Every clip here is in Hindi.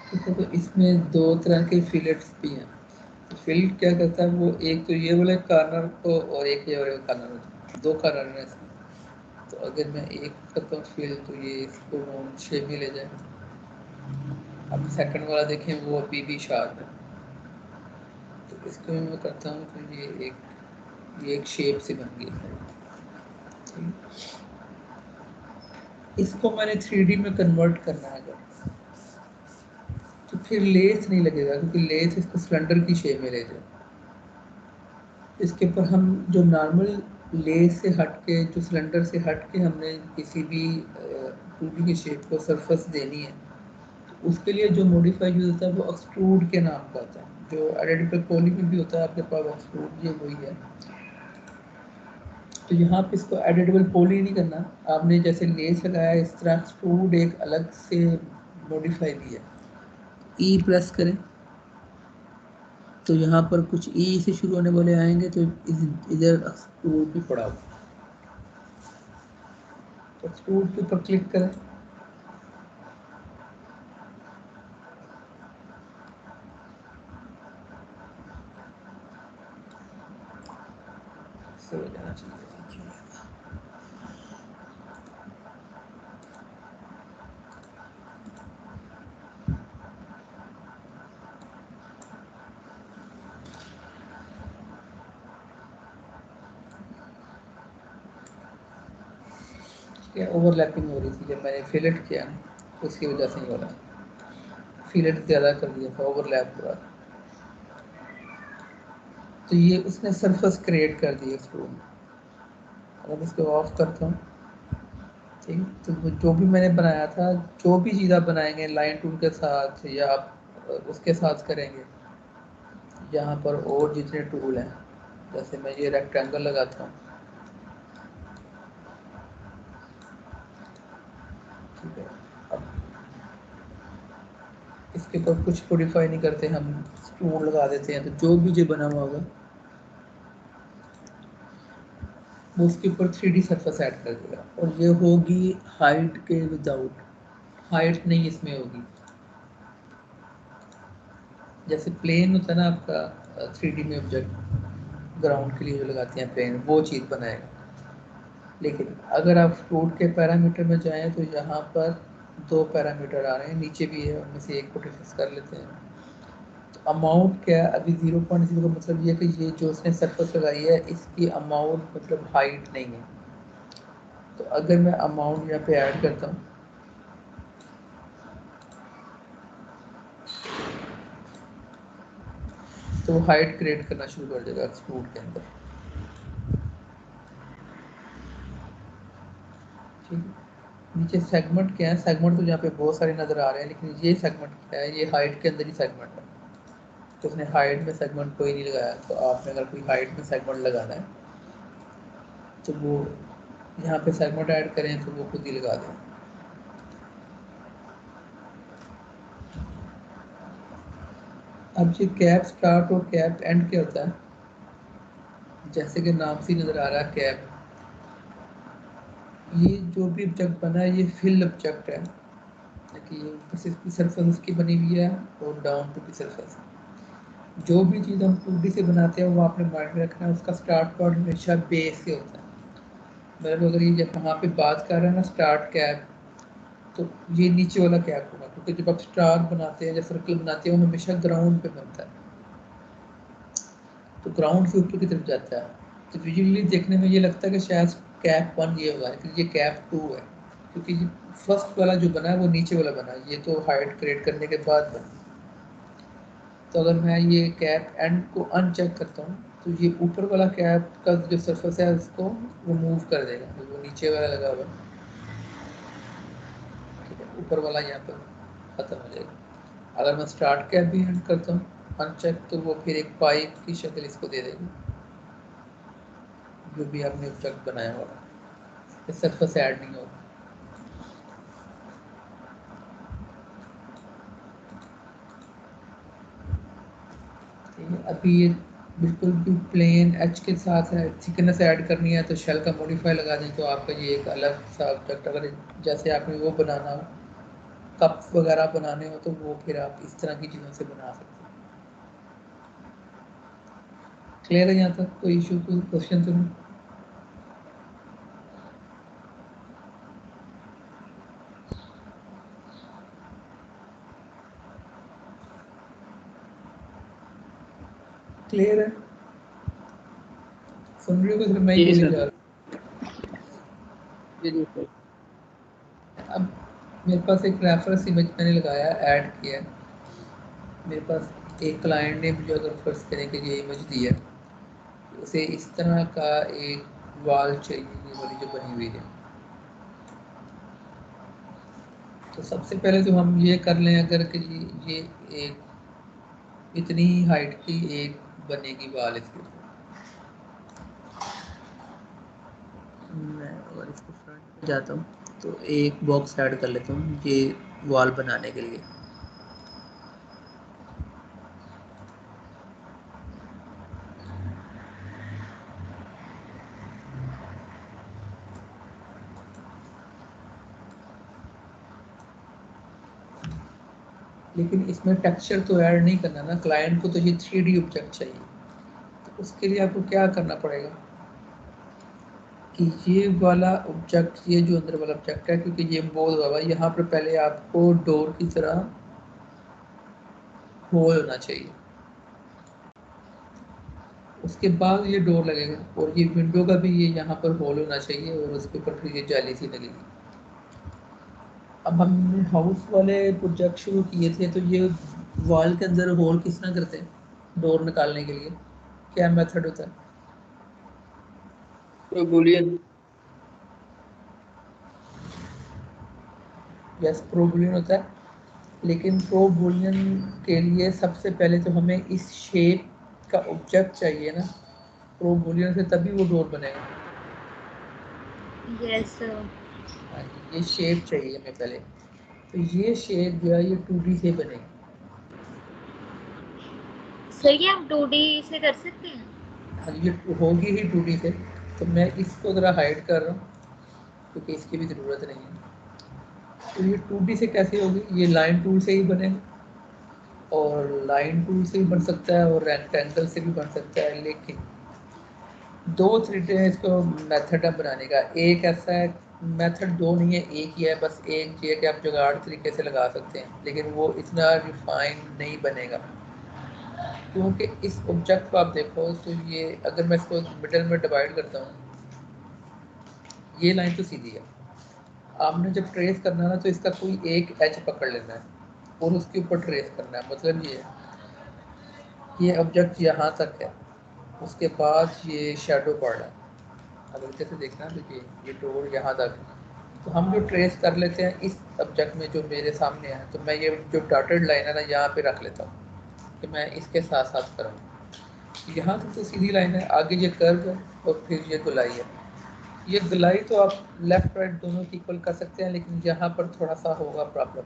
ठीक है, तो इसमें दो तरह के फिलेट्स भी हैं। तो फिलेट क्या करता है, वो एक तो ये वाले कॉर्नर को और एक ये वाले कॉर्नर, दो कॉर्नर है इसमें। तो अगर मैं एक करता हूँ फिल तो ये इसको राउंड शेप में ले जाए। अब सेकंड वाला देखें, वो अभी भी शार्प है। तो इसको मैं करता हूँ तो ये एक शेप से बन गई है। इसको मैंने 3D में कन्वर्ट करना है अगर, तो फिर लेस नहीं लगेगा, क्योंकि लेस इसको सिलेंडर की शेप में ले जाए। इसके ऊपर हम जो नॉर्मल लेस से हट के, जो सिलेंडर से हट के हमने किसी भी 2D की शेप को सरफेस देनी है, तो उसके लिए जो मॉडिफाई यूज होता है वो एक्सट्रूड के नाम का होता है, जो एडिटिव पॉली में भी होता है आपके पास एक्सट्रूड, ये वही है। तो यहाँ पे इसको एडिटेबल पॉली नहीं करना, आपने जैसे लेस लगाया इस तरह एक्सट्रूड एक अलग से मॉडिफाई भी है। ई प्रेस करें तो यहाँ पर कुछ ई से शुरू होने वाले आएंगे, तो इधर एक्सट्रूड भी पड़ा हुआ, तो एक्सट्रूड के ऊपर क्लिक करें। से हो जाना चाहिए। क्या ओवरलैपिंग हो रही थी जब मैंने फिलेट किया ना, उसकी वजह से ही हो रहा, फिलेट ज़्यादा कर दिया था, ओवरलैप हुआ। तो ये उसने सरफेस क्रिएट कर दी स्क्रू में। अगर इसको ऑफ करता हूँ, ठीक, तो वो जो भी मैंने बनाया था, जो भी चीज़ आप बनाएंगे लाइन टूल के साथ या आप उसके साथ करेंगे, यहाँ पर और जितने टूल हैं, जैसे मैं ये रेक्टेंगल लगाता हूँ, ठीक है। अब इसके ऊपर कुछ मॉडिफाई नहीं करते हम, टूल लगा देते हैं, तो जो भी जो बना हुआ होगा वो उसके ऊपर 3D सरफेस ऐड कर देगा। और ये होगी हाइट के विदाउट, हाइट नहीं इसमें होगी। जैसे प्लेन होता है ना आपका 3D में ऑब्जेक्ट, ग्राउंड के लिए जो लगाते हैं प्लेन, वो चीज़ बनाएगा। लेकिन अगर आप फ्रूट के पैरामीटर में जाएं तो यहाँ पर दो पैरामीटर आ रहे हैं, नीचे भी है, उनमें से एक को डिस्कस कर लेते हैं। तो अमाउंट क्या है, अभी 0.0 का मतलब ये है कि ये जो उसने सरफेस लगाई है इसकी अमाउंट मतलब हाइट नहीं है। तो अगर मैं अमाउंट यहाँ पे ऐड करता हूँ, तो वो हाइट क्रिएट करना शुरू कर देगा एक्सट्रूड के अंदर, ठीक है। नीचे सेगमेंट क्या है, सेगमेंट तो यहाँ पे बहुत सारे नज़र आ रहे हैं, लेकिन ये सेगमेंट क्या है, ये हाइट के अंदर ही सेगमेंट है। तो उसने हाइट में सेगमेंट कोई नहीं लगाया, तो आपने अगर कोई हाइट में सेगमेंट लगाना है तो वो यहाँ पे सेगमेंट ऐड करें तो वो खुद ही लगा दें। अब ये कैप स्टार्ट और कैप एंड क्या होता है, जैसे कि नाम से नज़र आ रहा है कैप, ये जो भी ऑब्जेक्ट बना है ये फिल ऑब्जेक्ट है, कि ये ऊपर से इसकी सरफेस उसकी बनी हुई है और डाउन टू की सरफेस। जो भी चीज़ हम 2D से बनाते हैं वो आपने माइंड में रखना है, उसका स्टार्ट पॉइंट हमेशा बेस से होता है। मतलब अगर ये जब वहाँ पे बात कर रहे हैं ना स्टार्ट कैप, तो ये नीचे वाला कैप होगा, क्योंकि जब आप स्टार बनाते हैं या सर्कल बनाते हैं वो हमेशा ग्राउंड पे बनता है, तो ग्राउंड से ऊपर की तरफ जाता है। तो विजुअली देखने में ये लगता है कि शायद कैप 1 ये होगा, लेकिन ये कैप 2 है, क्योंकि फर्स्ट वाला जो बना है वो नीचे वाला बना है, ये तो हाइट क्रिएट करने के बाद बना। तो अगर मैं ये कैप एंड को अनचेक करता हूँ तो ये ऊपर वाला कैप का जो सरफेस है उसको वो मूव कर देगा, जो नीचे वाला लगा हुआ है, ठीक है, ऊपर वाला यहाँ पर ख़त्म हो जाएगा। अगर मैं स्टार्ट कैप भी एंड करता हूँ अनचेक, तो वो फिर एक पाइप की शक्ल इसको दे देगी, जो भी आपने ऑब्जेक्ट बनाया होगा, इस सरफेस ऐड नहीं होगा। ठीक है, अभी ये बिल्कुल भी प्लेन एच के साथ है, थिकनेस ऐड करनी है तो शेल का मॉडिफाई लगा दें, तो आपका ये एक अलग सा ऑब्जेक्ट, अगर जैसे आपने वो बनाना हो कप वगैरह बनाने हो तो वो फिर आप इस तरह की चीज़ों से बना सकते हैं। क्लियर है यहाँ तक? कोई इशू, कोई क्वेश्चन तो नहीं? क्लियर है? सुन रही हो? फिर मैं ही बोली जा रहा हूँ। अब मेरे पास एक रेफरेंस इमेज मैंने लगाया, ऐड किया है। मेरे पास एक क्लाइंट ने मुझे अगर फर्ज करें कि ये इमेज दी है, उसे इस तरह का एक वॉल चाहिए, ये वाली जो बनी हुई है। तो सबसे पहले तो हम ये कर लें अगर कि ये एक इतनी हाइट की एक बनेगी वॉल इसके ऊपर। मैं अगर इसको फ्रंट पे जाता हूँ तो एक बॉक्स ऐड कर लेता हूँ ये वॉल बनाने के लिए। लेकिन इसमें टेक्सचर तो ऐड नहीं करना ना, क्लाइंट को तो ये 3D ऑब्जेक्ट चाहिए। तो उसके लिए आपको क्या करना पड़ेगा कि ये वाला ऑब्जेक्ट, ये जो अंदर वाला ऑब्जेक्ट है, क्योंकि ये बोल रहा है यहाँ पर पहले आपको डोर की तरह होल होना चाहिए, उसके बाद ये डोर लगेगा, और ये विंडो का भी ये यहाँ पर होल होना चाहिए, और उसके ऊपर फिर ये जाली सी लगेगी। अब हमने हाउस वाले प्रोजेक्ट शुरू किए थे, तो ये वॉल के अंदर होल किस तरह करते हैं डोर निकालने के लिए? क्या मेथड होता है? बूलियन। यस, प्रो बूलियन होता है। लेकिन प्रो बूलियन के लिए सबसे पहले तो हमें इस शेप का ऑब्जेक्ट चाहिए ना, प्रो बूलियन से तभी वो डोर बनेगा। Yes sir. हाँ, ये शेप चाहिए हमें पहले। तो ये शेप जो है ये 2D से बनेगी। सर ये हम 2D से कर सकते हैं? हाँ, ये होगी ही 2D से। तो मैं इसको ज़रा हाइड कर रहा हूँ क्योंकि इसकी भी ज़रूरत नहीं है। तो ये 2D से कैसे होगी? ये लाइन टूल से ही बनेगा, और लाइन टूल से भी बन सकता है और रेक्टेंगल से भी बन सकता है। लेकिन दो तरीके हैं इसको मेथड है बनाने का। एक ऐसा है, मेथड दो नहीं है, एक ही है, बस एक ये कि आप जुगाड़ तरीके से लगा सकते हैं, लेकिन वो इतना रिफाइन नहीं बनेगा। क्योंकि इस ऑब्जेक्ट को आप देखो तो ये अगर मैं इसको मिडल में डिवाइड करता हूँ, ये लाइन तो सीधी है। आपने जब ट्रेस करना है ना, तो इसका कोई एक एज पकड़ लेना है और उसके ऊपर ट्रेस करना है। मतलब ये ऑब्जेक्ट यहाँ तक है, उसके बाद ये शेडो पड़ रहा है। अगर जैसे देखना तो ये डोर यहाँ तक है। तो हम जो ट्रेस कर लेते हैं इस ऑब्जेक्ट में जो मेरे सामने है, तो मैं ये जो डॉटेड लाइन है ना यहाँ पे रख लेता हूँ कि मैं इसके साथ साथ करूँ। यहाँ तक तो सीधी लाइन है, आगे ये कर्व है और फिर ये गुलाई है। ये गुलाई तो आप लेफ्ट राइट दोनों की इक्वल कर सकते हैं, लेकिन यहाँ पर थोड़ा सा होगा प्रॉब्लम।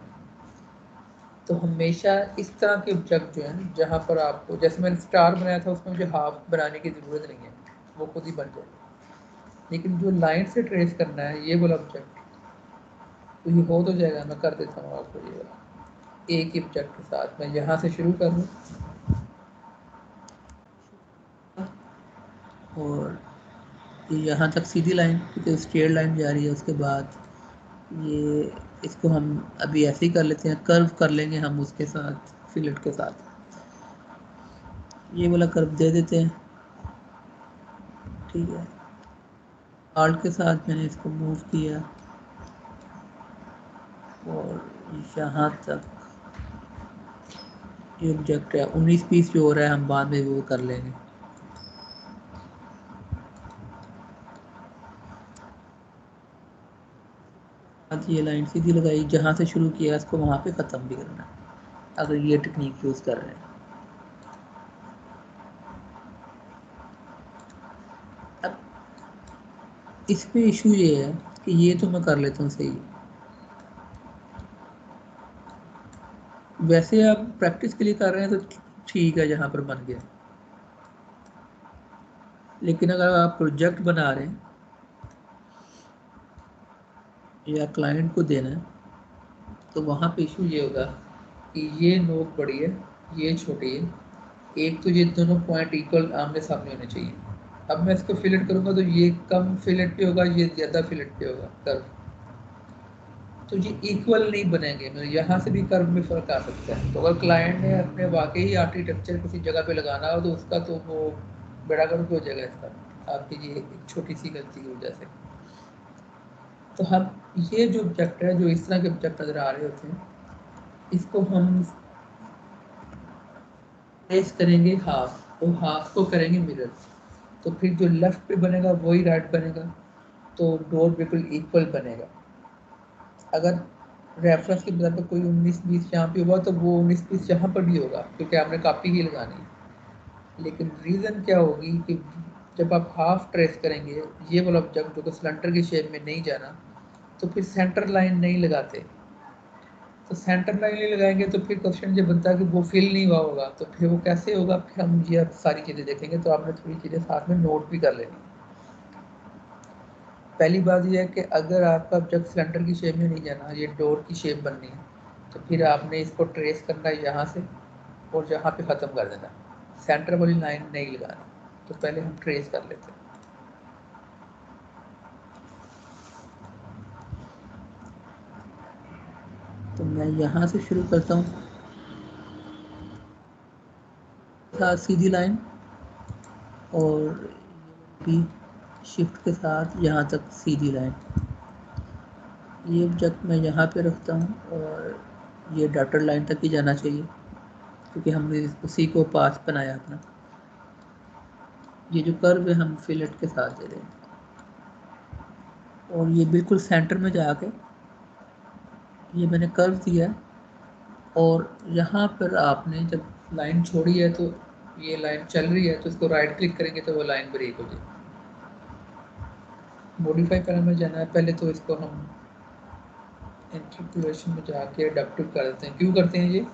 तो हमेशा इस तरह के ऑब्जेक्ट जो है जहाँ पर आपको, जैसे मैंने स्टार बनाया था उसमें मुझे हाफ बनाने की ज़रूरत नहीं है, वो खुद ही बन जाएगा। लेकिन जो लाइन से ट्रेस करना है ये वाला ऑब्जेक्ट, तो ये हो तो जाएगा। मैं कर देता हूँ आपको ये वाला एक ही ऑब्जेक्ट के साथ। मैं यहाँ से शुरू कर लूँ और ये यहाँ तक सीधी लाइन, क्योंकि स्ट्रेट लाइन जा रही है। उसके बाद ये इसको हम अभी ऐसे ही कर लेते हैं, कर्व कर लेंगे हम उसके साथ, फिलेट के साथ ये वाला कर्व दे देते हैं। ठीक है, आर्ट के साथ मैंने इसको मूव किया और यहाँ तक ये ऑब्जेक्ट है। 19 पीस जो हो रहा है हम बाद में वो कर लेंगे। आज ये लाइन सीधी लगाई, जहाँ से शुरू किया इसको वहाँ पे ख़त्म भी करना है अगर ये टेक्निक यूज़ कर रहे हैं। अब इसमें इशू ये है कि ये तो मैं कर लेता हूँ सही, वैसे आप प्रैक्टिस के लिए कर रहे हैं तो ठीक है जहाँ पर बन गया। लेकिन अगर आप प्रोजेक्ट बना रहे हैं या क्लाइंट को देना है, तो वहाँ पे इशू ये होगा कि ये नोक बड़ी है, ये छोटी है, एक तो ये दोनों पॉइंट इक्वल आमने सामने होने चाहिए। अब मैं इसको फिलेट करूँगा तो ये कम फिलेट पे होगा, ये ज़्यादा फिलेट पे होगा कर्व, तो ये इक्वल नहीं बनेंगे। मतलब यहाँ से भी कर्व में फ़र्क आ सकता है। तो अगर क्लाइंट ने अपने वाकई आर्किटेक्चर किसी जगह पे लगाना हो तो उसका तो वो बेड़ा गर्क हो जाएगा इसका, आपकी ये एक छोटी सी गलती की वजह से। तो हम ये जो ऑब्जेक्ट है, जो इस तरह के ऑब्जेक्ट नज़र आ रहे होते हैं, इसको हम ट्रेस करेंगे हाफ, और हाफ को करेंगे मिरर, तो फिर जो लेफ्ट पे बनेगा वही राइट बनेगा, तो डोर बिल्कुल इक्वल बनेगा। अगर रेफरेंस के बजाय पर कोई 19-20 यहाँ पे होगा तो वो 19-20 यहाँ पर भी होगा, क्योंकि आपने कॉपी ही लगानी है। लेकिन रीज़न क्या होगी कि जब आप हाफ ट्रेस करेंगे ये वाला ऑब्जेक्ट जो कि सिलेंडर की शेप में नहीं जाना, तो फिर सेंटर लाइन नहीं लगाते। तो सेंटर लाइन नहीं लगाएंगे तो फिर क्वेश्चन ये बनता है कि वो फिल नहीं हुआ होगा, तो फिर वो कैसे होगा, फिर हम ये सारी चीज़ें देखेंगे। तो आपने थोड़ी चीज़ें साथ में नोट भी कर लेनी। पहली बात यह है कि अगर आपका ऑब्जेक्ट सिलेंडर की शेप में नहीं जाना, ये डोर की शेप बननी है, तो फिर आपने इसको ट्रेस करना है यहाँ से और यहाँ पे ख़त्म कर देना, सेंटर वाली लाइन नहीं लगानी। तो पहले हम ट्रेस कर लेते हैं। तो मैं यहाँ से शुरू करता हूँ, सीधी लाइन, और भी शिफ्ट के साथ यहाँ तक सीधी लाइन। ये ऑब्जेक्ट मैं यहाँ पे रखता हूँ और ये डॉटेड लाइन तक ही जाना चाहिए, क्योंकि हमने उसी को पास बनाया अपना। ये जो कर्व है हम फिलेट के साथ दे देंगे, और ये बिल्कुल सेंटर में जाके ये मैंने कर्व दिया, और यहाँ पर आपने जब लाइन छोड़ी है तो ये लाइन चल रही है, तो इसको राइट क्लिक करेंगे तो वो लाइन ब्रेक हो जाएगी। मॉडिफाई पैनल में जाना है पहले, तो इसको हम इंटरपोलेशन में जाके अडैप्टिव कर देते हैं। क्यों करते हैं ये,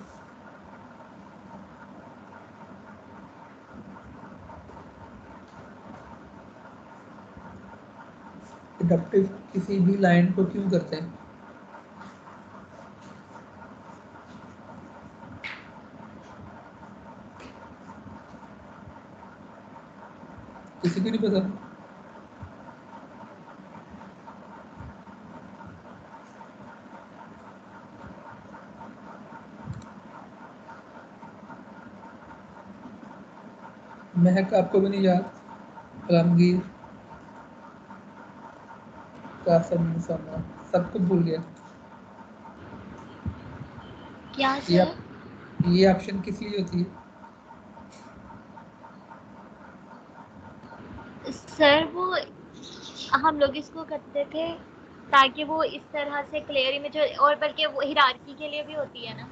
अडैप्टिव किसी भी लाइन को क्यों करते हैं? किसी को नहीं पता? महक आपको भी नहीं याद? आलमगीर, कासम, मुसम्मा, सबको भूल गया? क्या ये सर? ये ऑप्शन किस लिए होती है? सर वो हम लोग इसको करते थे ताकि वो इस तरह से क्लियर इमेज, और बल्कि वो हिरार्की के लिए भी होती है ना,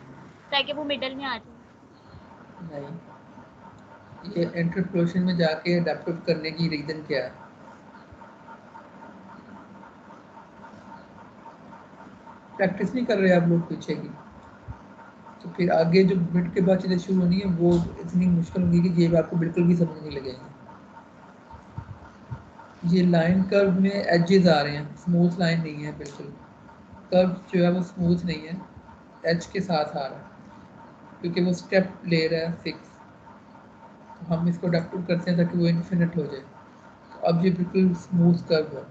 ताकि वो मिडल में आ जाए। नहीं, ये इंटरपोलेशन में जाके अडैप्टिव करने की रीज़न क्या है? प्रैक्टिस नहीं कर रहे आप लोग पीछे की, तो फिर आगे जो मिनट के बाद चीज़ें शुरू होनी है वो इतनी मुश्किल होगी कि ये आपको बिल्कुल भी समझ नहीं लगेंगे। ये लाइन कर्व में एजेस आ रहे हैं, स्मूथ लाइन नहीं है बिल्कुल। कर्व जो है वो स्मूथ नहीं है, एज के साथ आ रहा है, क्योंकि वो स्टेप ले रहा है 6। तो हम इसको अडैप्टिव करते हैं ताकि वो इन्फिनिट हो जाए। तो अब ये बिल्कुल स्मूथ कर्व है।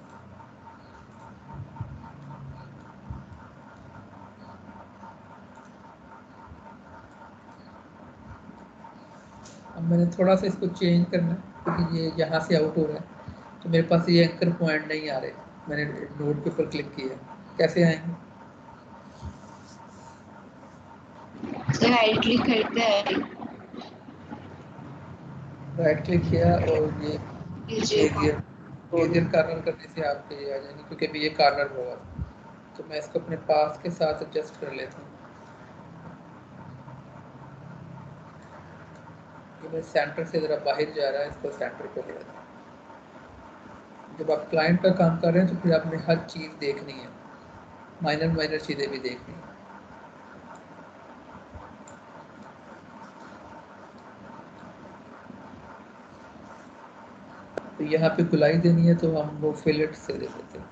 अब मैंने थोड़ा सा इसको चेंज करना है, क्योंकि ये यहाँ से आउट हो रहा है, तो मेरे पास ये एंकर पॉइंट नहीं आ रहे। मैंने नोट के ऊपर क्लिक किया, कैसे आएंगे? राइट क्लिक करते हैं, राइट क्लिक किया और ये कीजिए। बेजियर कार्नर करने से आपके ये आ जाएंगे, क्योंकि अभी ये कार्नर होगा। तो मैं इसको अपने पास के साथ एडजस्ट कर लेता हूँ। ये मेरे सेंटर से ज़रा बाहर जा रहा है, इसको सेंटर पे ले आता हूँ। जब आप क्लाइंट का काम कर रहे हैं तो फिर आपने हर चीज़ देखनी है, माइनर माइनर चीज़ें भी देखनी है। तो यहाँ पे गुलाई देनी है तो हम वो फिलेट से दे देते हैं।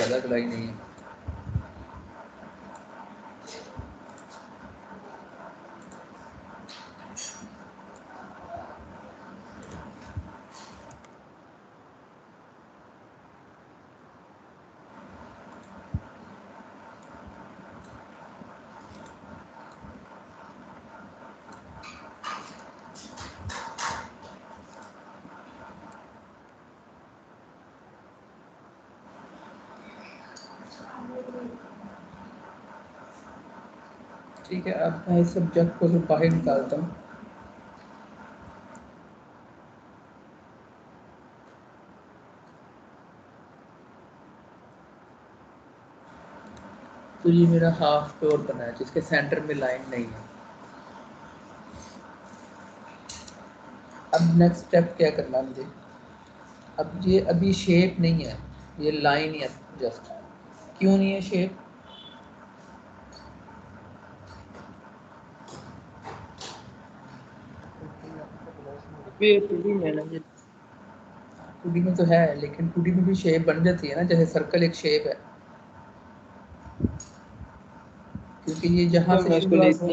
ज़्यादा गलाई नहीं है। ठीक है, अब मैं इस सब्जेक्ट को बाहर निकालता हूँ। तो ये मेरा हाफ डोर बना है जिसके सेंटर में लाइन नहीं है। अब नेक्स्ट स्टेप क्या करना है मुझे? अब ये अभी शेप नहीं है, ये लाइन ही है जस्ट। क्यों नहीं है शेप? ये 2D में है ना ये। 2D में तो है, लेकिन 2D में भी शेप बन जाती है ना, जैसे सर्कल एक शेप है, क्योंकि ये जहाँ तो से मैं इसको शुरुआत हो,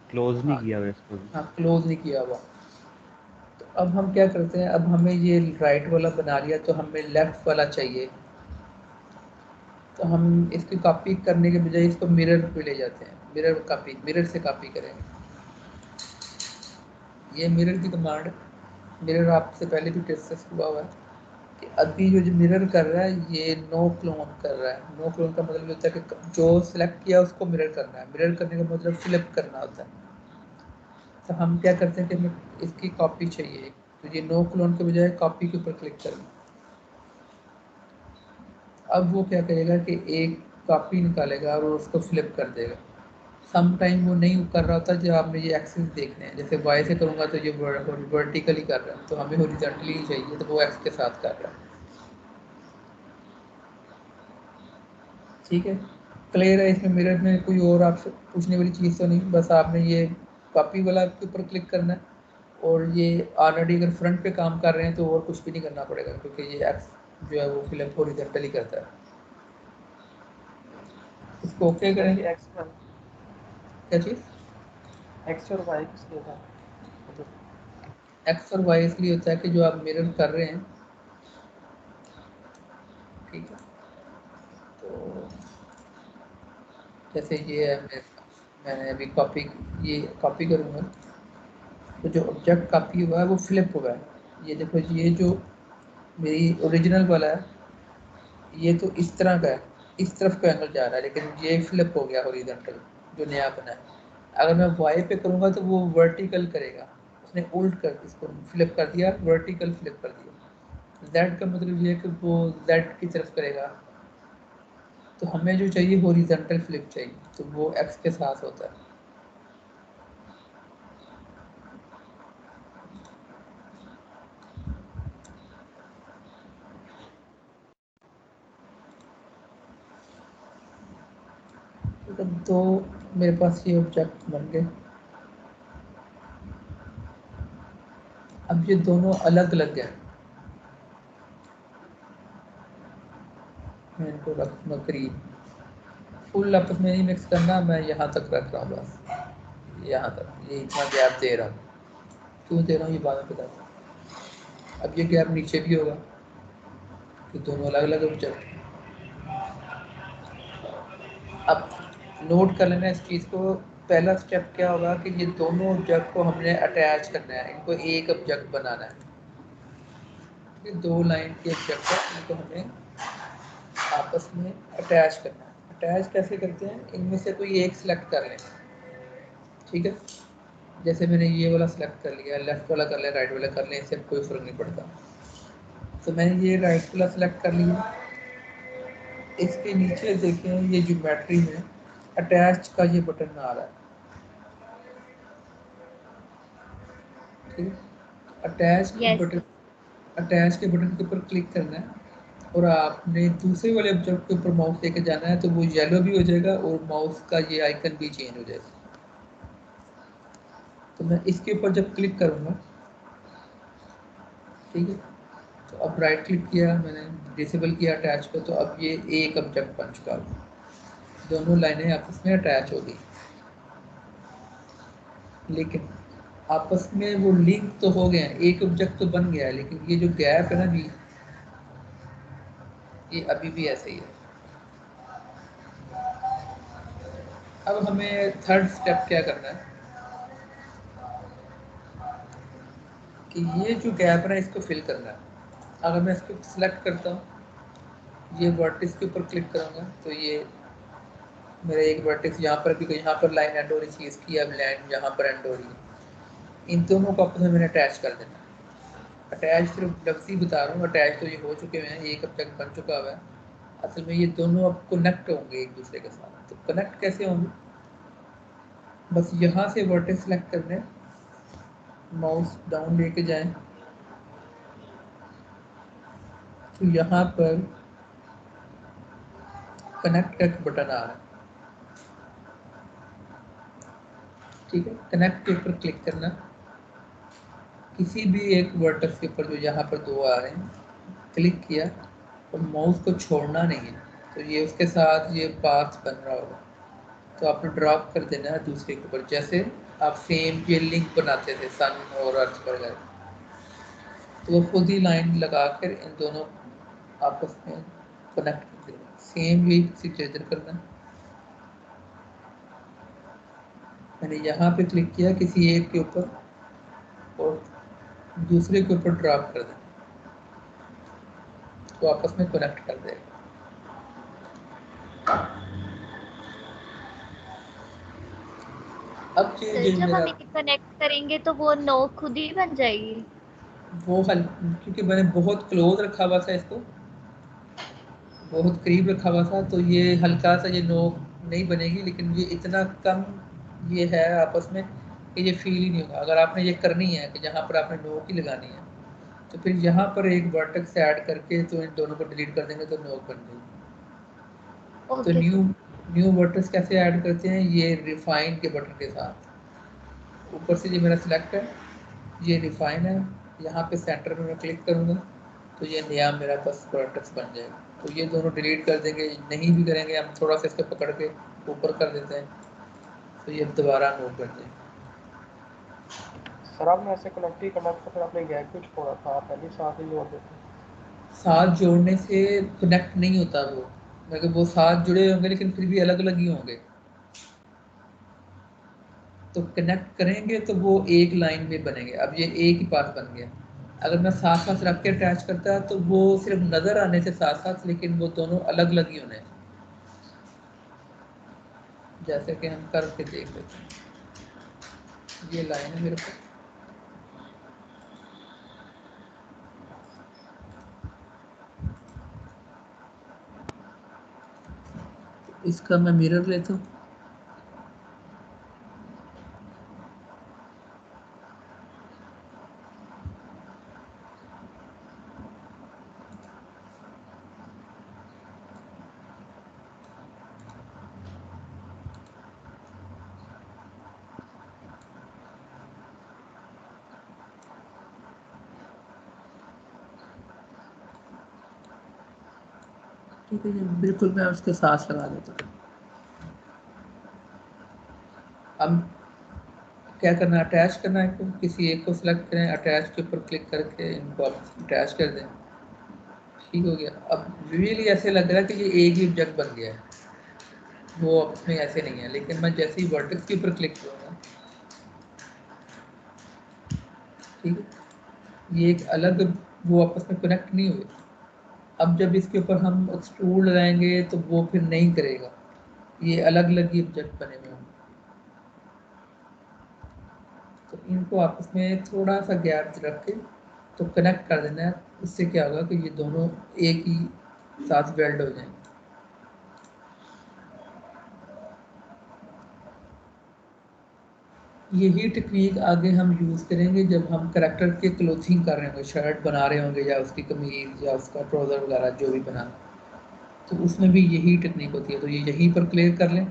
क्लोज नहीं हाँ किया हुआ इसको। हाँ क्लोज नहीं किया हुआ। तो अब हम क्या करते हैं, अब हमें ये राइट वाला बना लिया तो हमें लेफ्ट वाला चाहिए। तो हम इसकी कॉपी करने के बजाय इसको मिरर पे ले जाते हैं, मिरर से कॉपी करेंगे। ये मिरर की कमांड, मिरर आपसे पहले भी डिस्कस हुआ हुआ है कि अभी जो मिरर कर रहा है ये नो क्लोन कर रहा है। नो क्लोन का मतलब होता है कि जो सिलेक्ट किया उसको मिरर करना है। मिरर करने का मतलब फ्लिप करना होता है। तो हम क्या करते हैं कि हमें इसकी कॉपी चाहिए, तो ये नो क्लोन के बजाय कॉपी के ऊपर क्लिक करेंगे। अब वो क्या करेगा कि एक कॉपी निकालेगा और उसको फ्लिप कर देगा। सम टाइम वो नहीं कर रहा होता जब आपने ये एक्सिस देखने हैं, जैसे वाई से करूँगा तो ये वर्टिकली कर रहा है, तो हमें हॉरिजॉन्टली ही चाहिए, तो वो एक्स के साथ कर रहा है। ठीक है, क्लियर है? इसमें मिरर में कोई और आपसे पूछने वाली चीज़ तो नहीं, बस आपने ये कॉपी वाला के ऊपर क्लिक करना है। और ये ऑलरेडी अगर फ्रंट पे काम कर रहे हैं तो और कुछ भी नहीं करना पड़ेगा, क्योंकि ये एक्स जो है वो फिलअप हॉरिजॉन्टली करता है। इसको ओके करेंगे। एक्स पर क्या चीज़? एक्स और वाई किस लिए था? एक्स और वाई इसलिए होता है कि जो आप मिरर कर रहे हैं, ठीक है, तो जैसे ये है, मैंने अभी ये कॉपी करूँगा तो जो ऑब्जेक्ट कॉपी हुआ है वो फ्लिप हुआ है। ये देखो, ये जो मेरी ओरिजिनल वाला है ये तो इस तरह का है, इस तरफ का एंगल जा रहा है, लेकिन ये फ्लिप हो गया हॉरिजॉन्टल जो नया बना है। अगर मैं वाई पे करूँगा तो वो वर्टिकल करेगा, उसने उल्ट कर इसको फ्लिप कर दिया, वर्टिकल फ्लिप कर दिया। जेड का मतलब ये है कि वो जेड की तरफ करेगा, तो हमें जो चाहिए हॉरिजॉन्टल फ्लिप चाहिए, तो वो एक्स के साथ होता है। तो मेरे पास ये ऑब्जेक्ट बन गए। अब ये दोनों अलग अलग हैं, मैं इनको रखूँगा करीब, फुल आपस में नहीं मिक्स करना, मैं यहाँ तक रख रहा हूँ बस, यहाँ तक, ये इतना गैप दे रहा हूँ। क्यों दे रहा हूँ ये बाद में बताता हूँ। अब ये गैप नीचे भी होगा कि दोनों अलग अलग ऑब्जेक्ट। अब नोट कर लेना इस चीज़ को, पहला स्टेप क्या होगा कि ये दोनों ऑब्जेक्ट को हमने अटैच करना है, इनको एक ऑब्जेक्ट बनाना है। ये दो लाइन के ऑब्जेक्ट है, इनको हमें आपस में अटैच करना है। अटैच कैसे करते हैं? इनमें से कोई एक सिलेक्ट कर लें, ठीक है। जैसे मैंने ये वाला सिलेक्ट कर लिया, लेफ्ट वाला कर लिया, राइट वाला कर लिया, इससे कोई फ़र्क नहीं पड़ता। तो मैंने ये राइट वाला सिलेक्ट कर लिया। इसके नीचे देखें, ये ज्योमेट्री में अटैच का ये बटन आ रहा है, ठीक है। Yes. अटैच के बटन के ऊपर क्लिक करना है और आपने दूसरे वाले ऑब्जेक्ट के ऊपर माउस लेके जाना है, तो वो येलो भी हो जाएगा और माउस का ये आइकन भी चेंज हो जाएगा। तो मैं इसके ऊपर जब क्लिक करूँगा, ठीक है, तो अब राइट क्लिक किया मैंने, डिसेबल किया अटैच को, तो अब ये एक ऑब्जेक्ट बन चुका है, दोनों लाइनें आपस में अटैच हो गई। लेकिन आपस में वो लिंक तो हो गए हैं, एक ऑब्जेक्ट तो बन गया है, लेकिन ये जो गैप है ना जी, ये अभी भी ऐसे ही है। अब हमें थर्ड स्टेप क्या करना है कि ये जो गैप है ना इसको फिल करना है। अगर मैं इसको सिलेक्ट करता हूँ, ये वर्टिस के ऊपर क्लिक करूँगा तो ये मेरा एक वर्टेक्स यहाँ पर भी, यहाँ पर लाइन एंड हो रही थी इसकी, अब लाइन यहाँ पर एंड हो रही है। इन दोनों को आपस में मैंने अटैच कर देना। अटैच सिर्फ लफ्ज़ी बता रहा हूँ, अटैच तो ये हो चुके हैं, एक ऑब्जेक्ट बन चुका हुआ है। असल में ये दोनों अब कनेक्ट होंगे एक दूसरे के साथ। तो कनेक्ट कैसे होंगे, बस यहाँ से वर्टेक्स सेलेक्ट करने, माउस डाउन लेके जाएं, तो यहाँ पर कनेक्ट का एक बटन आ रहा है, ठीक है। कनेक्ट के ऊपर क्लिक करना, किसी भी एक वर्टेक्स के ऊपर जो यहाँ पर दो आ रहे हैं, क्लिक किया और माउस को छोड़ना नहीं है, तो ये उसके साथ ये पाथ बन रहा होगा, तो आपने ड्रॉप कर देना है दूसरे के ऊपर। जैसे आप सेम ये लिंक बनाते थे सन और अर्थ वगैरह, तो वो खुद ही लाइन लगा कर इन दोनों आपस में कनेक्ट कर देना। सेम यही प्रोसीजर करना है। मैंने यहाँ पे क्लिक किया किसी एक के ऊपर और दूसरे के ऊपर ड्रॉप कर देना, तो आपस में कनेक्ट कर देगा। अब सर जब मेरा हम इसे कनेक्ट करेंगे तो वो नोक खुद ही बन जाएगी? वो हल, क्योंकि मैंने बहुत क्लोज रखा हुआ था इसको, बहुत करीब रखा हुआ था, तो ये हल्का सा ये नोक नहीं बनेगी, लेकिन ये इतना कम ये है आपस में कि ये फील ही नहीं होगा। अगर आपने ये करनी है कि जहाँ पर आपने नोक ही लगानी है, तो फिर यहाँ पर एक वर्टेक्स ऐड करके तो इन दोनों को डिलीट कर देंगे तो नोक बन जाएगी। तो ओके सर। न्यू वर्टेक्स कैसे ऐड करते हैं, ये रिफाइन के बटन के साथ। ऊपर से ये मेरा सिलेक्ट है, ये रिफाइन है, यहाँ पे सेंटर में मैं क्लिक करूँगा तो ये नया मेरा पास वर्टेक्स बन जाएगा। तो ये दोनों डिलीट कर देंगे, नहीं भी करेंगे हम, थोड़ा सा इसको पकड़ के ऊपर कर देते हैं तो ये दोबारा नोट बन जाएगा। सर आपने ऐसे कनेक्ट ही करना था, फिर आपने गैप क्यों छोड़ा था, आप पहले साथ ही जोड़ देते। साथ जोड़ने से कनेक्ट नहीं होता वो, मगर वो साथ जुड़े होंगे लेकिन फिर भी अलग अलग ही होंगे। तो कनेक्ट करेंगे तो वो एक लाइन में बनेंगे। अब ये एक ही पार्ट बन गया। अगर मैं साथ साथ रख के अटैच करता तो वो सिर्फ नज़र आने से साथ साथ, लेकिन वो दोनों अलग अलग ही होने, जैसे कि हम करके देख लेते हैं। ये लाइन है मेरे पास, इसका मैं मिरर लेता हूँ, ठीक है जी, बिल्कुल मैं उसके साथ लगा देता हूँ। अब क्या करना है, अटैच करना है, तो किसी एक को सिलेक्ट करें, अटैच के ऊपर क्लिक करके इनको आप अटैच कर दें, ठीक हो गया। अब रियली ऐसे लग रहा है कि ये एक ही ऑब्जेक्ट बन गया है, वो आपस में ऐसे नहीं है। लेकिन मैं जैसे ही वर्टेक्स के ऊपर क्लिक करूँगा, ठीक है, ये एक अलग, वो आपस में कनेक्ट नहीं हुए। अब जब इसके ऊपर हम एक्सट्रूड लगाएंगे तो वो फिर नहीं करेगा, ये अलग अलग ही ऑब्जेक्ट बने हुए होंगे। तो इनको आपस में थोड़ा सा गैप रख के तो कनेक्ट कर देना है। इससे क्या होगा कि ये दोनों एक ही साथ वेल्ड हो जाएंगे। यही टेक्निक आगे हम यूज़ करेंगे जब हम करैक्टर के क्लोथिंग कर रहे होंगे, शर्ट बना रहे होंगे या उसकी कमीज या उसका ट्राउज़र वगैरह जो भी बनाना, तो उसमें भी यही टेक्निक होती है। तो ये यहीं पर क्लियर कर लें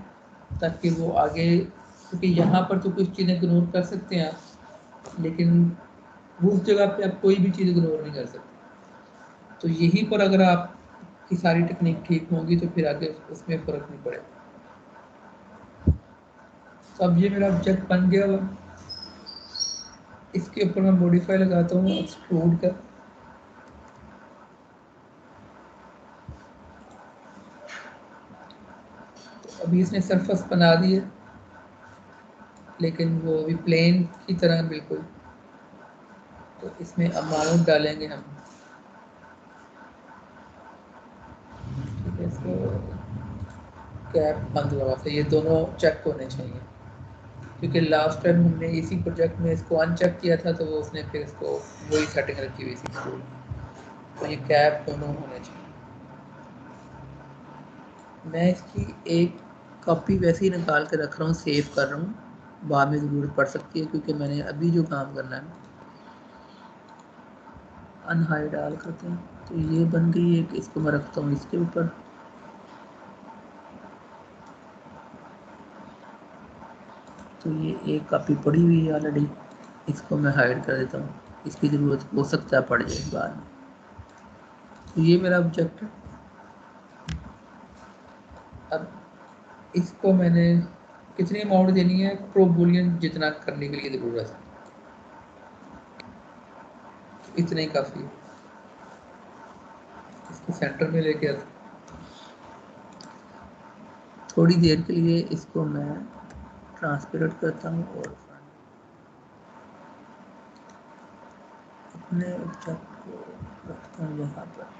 ताकि वो आगे, क्योंकि यहाँ पर तो कुछ चीज़ें इग्नोर कर सकते हैं आप, लेकिन उस जगह पे आप कोई भी चीज़ इग्नोर नहीं कर सकते। तो यहीं पर अगर आप की सारी टेक्निक ठीक होगी तो फिर आगे उसमें फर्क नहीं पड़ेगा। तो अब ये मेरा ऑब्जेक्ट बन गया हुआ, इसके ऊपर मैं मॉडिफाई लगाता हूँ एक्सट्रूड का। तो अभी इसने सरफेस बना दिए, लेकिन वो अभी प्लेन की तरह बिल्कुल। तो इसमें अमाउंट डालेंगे हम, ठीक है। इसको कैप बंद लगा से ये दोनों चेक होने चाहिए, क्योंकि लास्ट टाइम हमने इसी प्रोजेक्ट में इसको अनचेक किया था, तो वो उसने फिर इसको वही सेटिंग रखी हुई थी इसको। तो ये कैप दोनों होने चाहिए। मैं इसकी एक कॉपी वैसे ही निकाल के रख रहा हूँ, सेव कर रहा हूँ, बाद में ज़रूरत पड़ सकती है, क्योंकि मैंने अभी जो काम करना है अनहाइड डाल करते हैं। तो ये बन गई है कि इसको मैं रखता हूँ इसके ऊपर। तो ये एक कॉपी पड़ी हुई है ऑलरेडी, इसको मैं हाइड कर देता हूँ, इसकी ज़रूरत हो सकता है पड़ जाए बाद में। तो ये मेरा ऑब्जेक्ट है। अब इसको मैंने कितनी अमाउंट देनी है, प्रो बूलियन जितना करने के लिए ज़रूरत है, इतना ही काफ़ी है। इसको सेंटर में लेके आते, थोड़ी देर के लिए इसको मैं ट्रांसपेरेंट करता हूँ और अपने ऑब्जेक्ट को रखता हूँ यहाँ पर।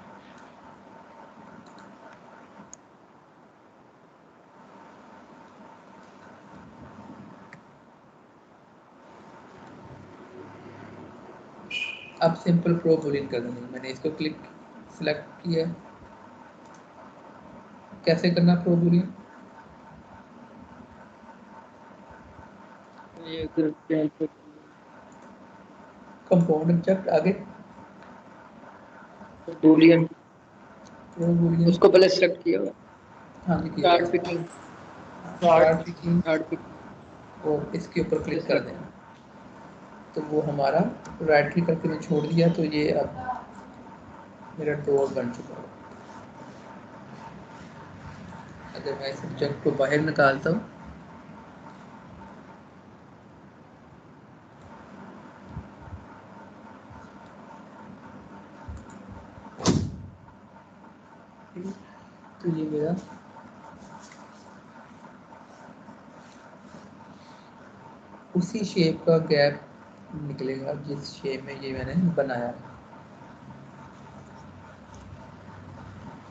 अब सिंपल प्रो बूलियन कर देंगे। मैंने इसको क्लिक सेलेक्ट किया। कैसे करना प्रो बूलियन? ये इधर कंपाउंड ऑब्जेक्ट आगे बूलियन प्रो बूलियन, उसको पहले सिलेक्ट किया हुआ, हाँ जी किया। Start picking, start picking start picking और इसके ऊपर क्लिक कर सिलेक्ट। दें। तो वो हमारा राइट क्लिक करके मैं छोड़ दिया, तो ये अब मेरा डोर बन चुका है। अगर मैं इस ऑब्जेक्ट को बाहर निकालता हूँ, तो ये मेरा उसी शेप का गैप निकलेगा जिस शेप में ये मैंने बनाया है।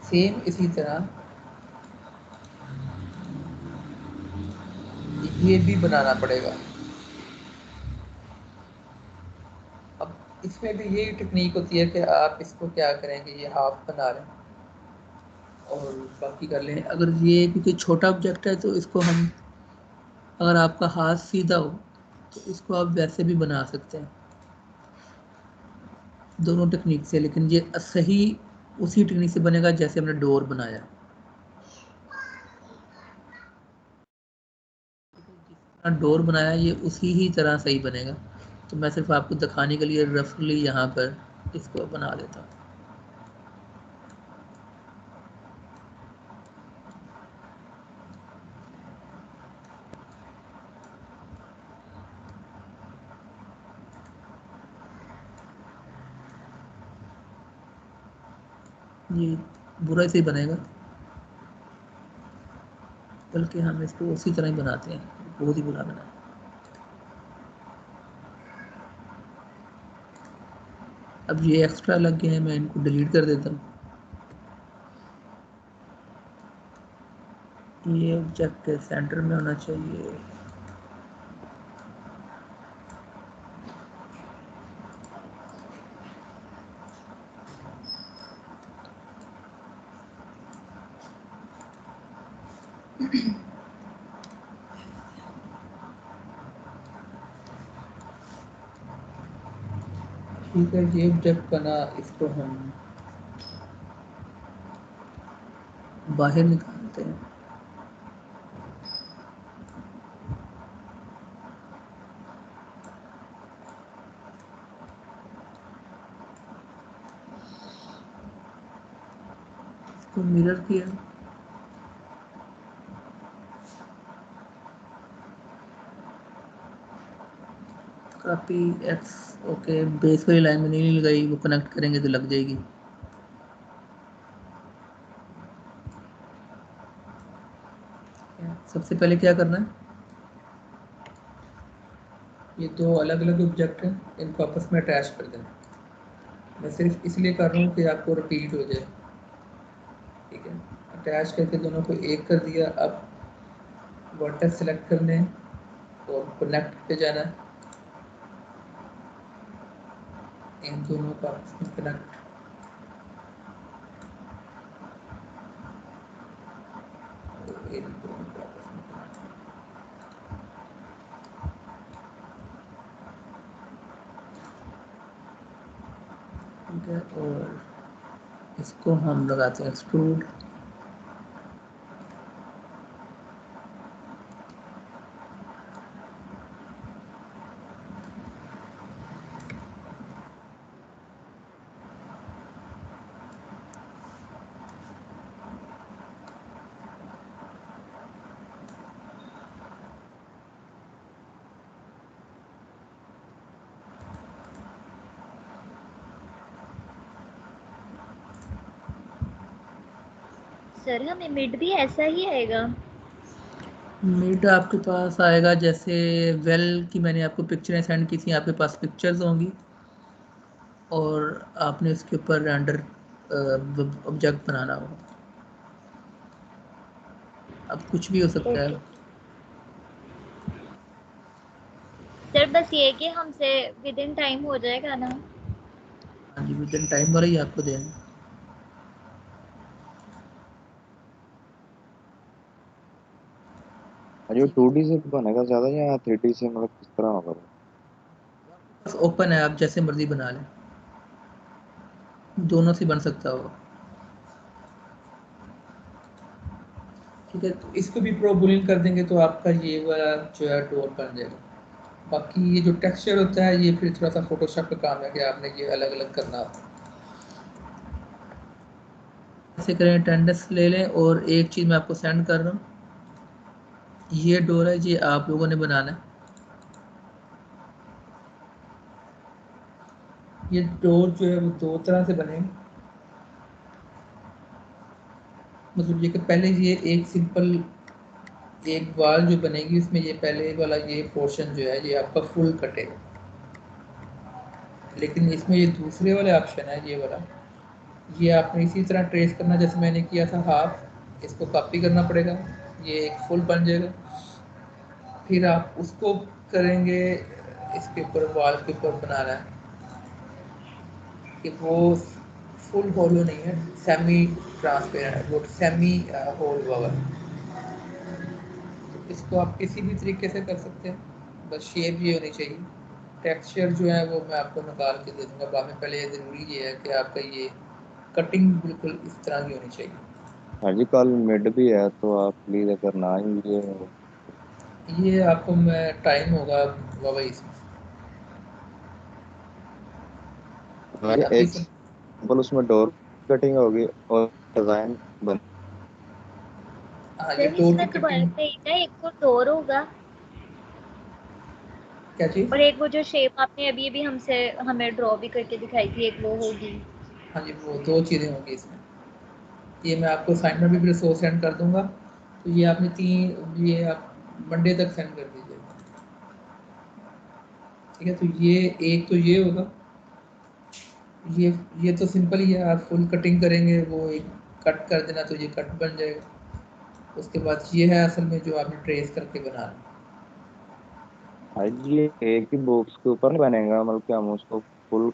सेम इसी तरह ये भी बनाना पड़ेगा। अब इसमें भी यही टेक्निक होती है कि आप इसको क्या करेंगे, ये हाफ बना लें और बाकी कर लें। अगर ये भी कोई छोटा ऑब्जेक्ट है तो इसको हम, अगर आपका हाथ सीधा हो तो इसको आप वैसे भी बना सकते हैं, दोनों टेक्निक से। लेकिन ये सही उसी टेक्निक से बनेगा जैसे हमने डोर बनाया। डोर बनाया ये उसी ही तरह सही बनेगा। तो मैं सिर्फ आपको दिखाने के लिए रफली यहाँ पर इसको बना देता हूँ। ये बुरा से ही बनेगा, बल्कि हम इसको उसी तरह ही बनाते हैं, बहुत ही बुरा बना। अब ये एक्स्ट्रा लग गए हैं, मैं इनको डिलीट कर देता हूँ। ये ऑब्जेक्ट के सेंटर में होना चाहिए। ठीक है, ये ऑब्जेक्ट बना, इसको हम बाहर निकालते हैं। इसको मिरर किया, कॉपी एक्स, ओके, बेस वाली लाइन में नहीं लगाई, वो कनेक्ट करेंगे तो लग जाएगी। सबसे पहले क्या करना है, ये दो अलग अलग ऑब्जेक्ट हैं, इनको आपस में अटैच कर देना। मैं सिर्फ इसलिए कर रहा हूँ कि आपको रिपीट हो जाए, ठीक है। अटैच करके दोनों को एक कर दिया। अब वर्टेक्स सेलेक्ट करने हैं और कनेक्ट पे जाना है, इन दोनों का आपस में कनेक्ट। इन दोनों का आपस में connect। ठीक है, और इसको हम लगाते हैं एक्सट्रूड। सर हमें मिड भी ऐसा ही आएगा? मिड आपके पास आएगा जैसे वेल की मैंने आपको पिक्चरें सेंड की थी, आपके पास पिक्चर्स होंगी और आपने इसके ऊपर रेंडर ऑब्जेक्ट बनाना होगा। अब कुछ भी हो सकता है। ओके सर, बस ये कि हमसे विद इन टाइम हो जाएगा ना? हाँ जी, विद इन टाइम वाला ही आपको देना है। जो 2D से बनेगा ज्यादा या 3D से, मतलब किस तरह होगा वो? बस ओपन है, आप जैसे मर्जी बना लें, दोनों से बन सकता होगा। ठीक है, तो इसको भी प्रो बुलिंग कर देंगे तो आपका ये वाला जो है डोर बन जाएगा। बाकी ये जो टेक्सचर होता है ये फिर थोड़ा सा फोटोशॉप का काम है कि आपने ये अलग अलग करना होता है। ऐसे करें, अटेंडेंस ले लें और एक चीज़ मैं आपको सेंड कर रहा हूँ, ये डोर है, ये आप लोगों ने बनाना है। ये डोर जो है वो दो तरह से बनेगा, मतलब ये कि पहले ये एक सिंपल एक वाल जो बनेगी इसमें ये पहले वाला ये पोर्शन जो है ये आपका फुल कटेगा, लेकिन इसमें ये दूसरे वाले ऑप्शन है ये वाला, ये आपने इसी तरह ट्रेस करना जैसे मैंने किया था हाफ, इसको कॉपी करना पड़ेगा, ये एक फुल बन जाएगा। फिर आप उसको करेंगे, इसके ऊपर वॉल के ऊपर बनाना है कि वो फुल होलो नहीं है, सेमी ट्रांसपेरेंट है, वो सेमी होल वाला। तो इसको आप किसी भी तरीके से कर सकते हैं, बस शेप ये होनी चाहिए। टेक्सचर जो है वो मैं आपको निकाल के दे दूँगा, बाद में पहले ज़रूरी ये है कि आपका ये कटिंग बिल्कुल इस तरह की होनी चाहिए। हाँ जी, कल मिड भी है तो आप प्लीज अगर ना ही ये आपको मैं टाइम होगा बाबा इसमें, ये अभी एक से। सिंपल उसमें डोर कटिंग होगी और डिजाइन बन। हाँ, ये सर डोर की इसमें दोबारा कटिंग। से एक ना, एक तो डोर होगा क्या चीज़? और एक वो जो शेप आपने अभी अभी हमसे हमें ड्रॉ भी करके दिखाई थी, एक वो होगी। हाँ जी, वो दो चीज़ें होंगी इसमें। ये मैं आपको असाइनमेंट भी फिर सो सेंड कर दूंगा, तो ये आपने तीन, ये आप मंडे तक सेंड कर दीजिएगा। ठीक है, तो ये एक तो ये होगा, ये तो सिंपल ही है, आप फुल कटिंग करेंगे वो एक कट कर देना तो ये कट बन जाएगा। उसके बाद ये है असल में जो आपने ट्रेस करके बनाना। हाँ जी, ये एक ही बॉक्स के ऊपर नहीं बनेगा, मतलब कि हम उसको फुल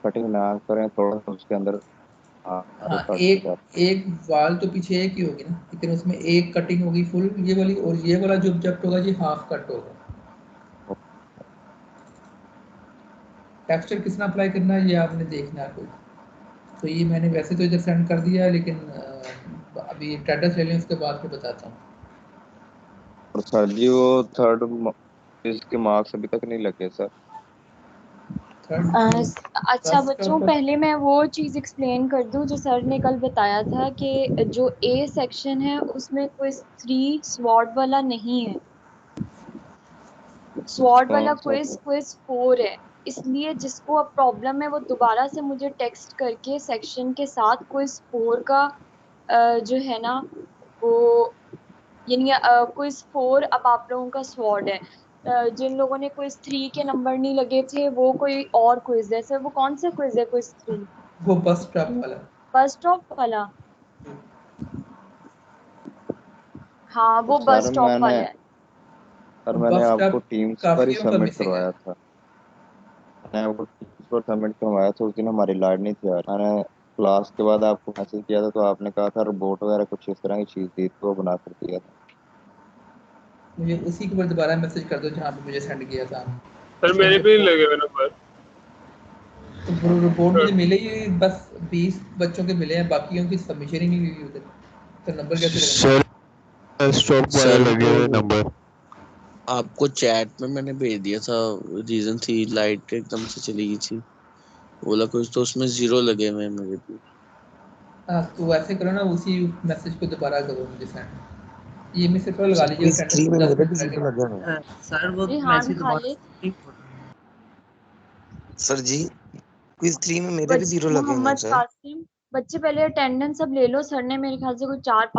कटिंग ना करें, थोड़ा सा उसके अंदर आगे हाँ, कट एक कर। एक वाल तो पीछे एक ही होगी ना, लेकिन उसमें एक कटिंग होगी फुल ये वाली, और ये वाला जो ऑब्जेक्ट होगा ये हाफ कट होगा। टेक्सचर कितना अप्लाई करना है ये आपने देखना है कोई। तो ये मैंने वैसे तो इधर सेंड कर दिया है, लेकिन अभी स्टेटस ले लें उसके बाद फिर बताता हूँ। और सर जी वो थर्ड इसके मार्क्स अभी तक नहीं लगे सर। अच्छा बच्चों, पहले मैं वो चीज़ एक्सप्लेन कर दूं जो सर ने कल बताया था कि जो ए सेक्शन है उसमें क्विज 3 स्वॉट वाला नहीं है, स्वॉट वाला क्विज 4 है। इसलिए जिसको अब प्रॉब्लम है वो दोबारा से मुझे टेक्स्ट करके सेक्शन के साथ क्विज 4 का जो है ना वो, यानी क्विज 4 अब आप लोगों का स्वॉट है। जिन लोगों ने क्विज 3 के नंबर नहीं लगे थे वो कोई और क्विज है। सर वो कौन सा क्विज है क्विज 3? वो बस स्टॉप वाला। बस स्टॉप वाला? हाँ वो बस सर स्टॉप वाला है। मैंने बस आपको स्टॉप टीम्स पर ही काफियों का सबमिट मिसिंग है। करवाया था। मैंने आपको टीम्स पर सबमिट करवाया था, उस दिन हमारी लाइट नहीं थी यार। मैंने क्लास के बाद आपको मैसेज किया था तो आपने कहा था रोबोट वगैरह कुछ इस तरह की चीज़ थी तो वो बना कर दिया था। मुझे उसी के ऊपर दोबारा मैसेज कर दो जहाँ पे मुझे सेंड किया था। सर मेरे पे नहीं लगे हुए नंबर। तो रिपोर्ट मुझे मिले ही बस 20 बच्चों के मिले हैं, बाकियों की सबमिशन ही नहीं हुई उधर, तो नंबर कैसे लगेगा? सर स्टॉक वाले लगे हुए नंबर आपको चैट में मैंने भेज दिया था। रीजन थी लाइट एकदम से चली गई थी, बोला कुछ तो उसमें 0 लगे हुए हैं मेरे भी। हाँ तो ऐसे करो ना, उसी मैसेज को दोबारा करो मुझे सेंड। ये मैं सिर्फ लगा लीजिए क्विज 3 में 10 मेरे भी मिनट जीरो लगे। लगे हुए हैं। सर वो हाँ मैसेज दोबारा खालिद, सर जी क्विज 3 में मेरे भी बच जीरो लगे हुए हैं मोहम्मद सर। कासिम, बच्चे पहले अटेंडेंस सब ले लो। सर ने मेरे ख्याल से कुछ 4